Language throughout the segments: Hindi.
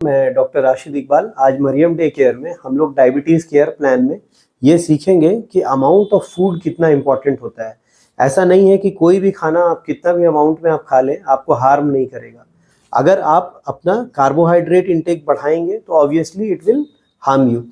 मैं डॉक्टर राशिद इकबाल। आज मरियम डे केयर में हम लोग डायबिटीज़ केयर प्लान में ये सीखेंगे कि अमाउंट ऑफ फूड कितना इम्पोर्टेंट होता है। ऐसा नहीं है कि कोई भी खाना आप कितना भी अमाउंट में आप खा लें आपको हार्म नहीं करेगा। अगर आप अपना कार्बोहाइड्रेट इंटेक बढ़ाएंगे तो obviously it will harm you.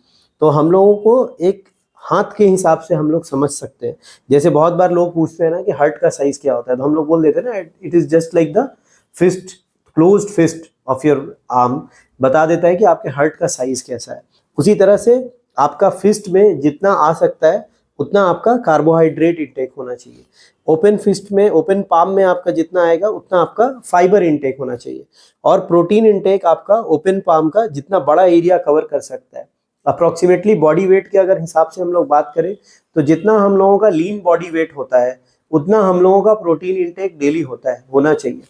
तो हम लोगों को एक हाथ के हिसाब से हम लोग समझ सकते हैं। जैसे बहुत बार लोग पूछते हैं ना कि हार्ट का साइज़ क्या होता है, तो हम लोग बोल देते हैं ना it is just like the fist, closed fist of your arm बता देता है कि आपके हार्ट का साइज कैसा है। उसी तरह से आपका फिस्ट में जितना आ सकता है उतना आपका कार्बोहाइड्रेट इंटेक होना चाहिए। ओपन फिस्ट में, ओपन पाम में आपका जितना आएगा उतना आपका फाइबर इंटेक होना चाहिए। और प्रोटीन इंटेक आपका ओपन पाम का जितना बड़ा एरिया कवर कर सकता है, अप्रॉक्सीमेटली बॉडी वेट के अगर हिसाब से हम लोग बात करें तो जितना हम लोगों का लीन बॉडी वेट होता है उतना हम लोगों का प्रोटीन इंटेक डेली होना चाहिए।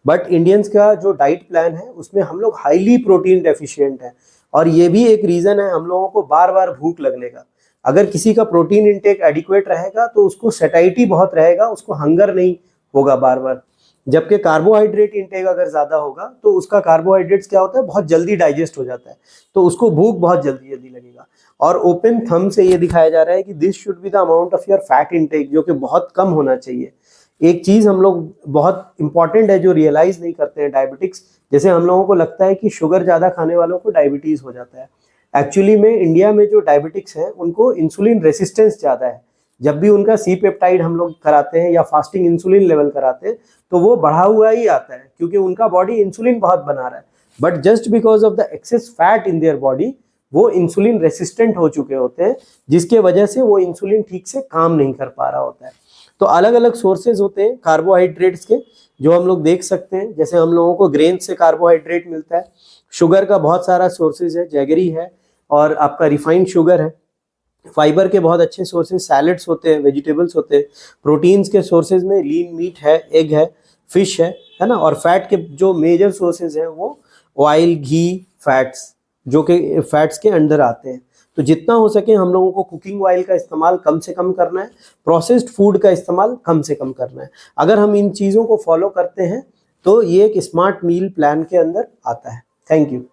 बट इंडियंस का जो डाइट प्लान है उसमें हम लोग हाईली प्रोटीन डेफिशिएंट है, और ये भी एक रीज़न है हम लोगों को बार बार भूख लगने का। अगर किसी का प्रोटीन इंटेक एडिक्वेट रहेगा तो उसको सैटिस्फैक्शन बहुत रहेगा, उसको हंगर नहीं होगा बार बार। जबकि कार्बोहाइड्रेट इंटेक अगर ज़्यादा होगा तो उसका कार्बोहाइड्रेट्स क्या होता है, बहुत जल्दी डाइजेस्ट हो जाता है, तो उसको भूख बहुत जल्दी जल्दी लगेगा। और ओपन थंब से ये दिखाया जा रहा है कि this should be the amount of your fat intake, जो कि बहुत कम होना चाहिए। एक चीज़ हम लोग बहुत इंपॉर्टेंट है जो रियलाइज़ नहीं करते हैं डायबिटिक्स, जैसे हम लोगों को लगता है कि शुगर ज़्यादा खाने वालों को डायबिटीज़ हो जाता है। एक्चुअली में इंडिया में जो डायबिटिक्स हैं उनको इंसुलिन रेसिस्टेंस ज़्यादा है। जब भी उनका सी पेप्टाइड हम लोग कराते हैं या फास्टिंग इंसुलिन लेवल कराते हैं तो वो बढ़ा हुआ ही आता है, क्योंकि उनका बॉडी इंसुलिन बहुत बना रहा है। But just because of the access fat in their body वो इंसुलिन रेसिस्टेंट हो चुके होते हैं, जिसके वजह से वो इंसुलिन ठीक से काम नहीं कर पा रहा होता है। तो अलग अलग सोर्सेज होते हैं कार्बोहाइड्रेट्स के जो हम लोग देख सकते हैं। जैसे हम लोगों को ग्रेन से कार्बोहाइड्रेट मिलता है, शुगर का बहुत सारा सोर्सेज है, जैगरी है और आपका रिफाइंड शुगर है। फाइबर के बहुत अच्छे सोर्सेज सैलड्स होते हैं, वेजिटेबल्स होते हैं। प्रोटीन्स के सोर्सेज में लीन मीट है, एग है, फिश है ना। और फैट के जो मेजर सोर्सेज हैं वो ऑयल, घी, फैट्स, जो कि फैट्स के अंदर आते हैं। तो जितना हो सके हम लोगों को कुकिंग ऑयल का इस्तेमाल कम से कम करना है, प्रोसेस्ड फूड का इस्तेमाल कम से कम करना है। अगर हम इन चीज़ों को फॉलो करते हैं तो ये एक स्मार्ट मील प्लान के अंदर आता है। Thank you.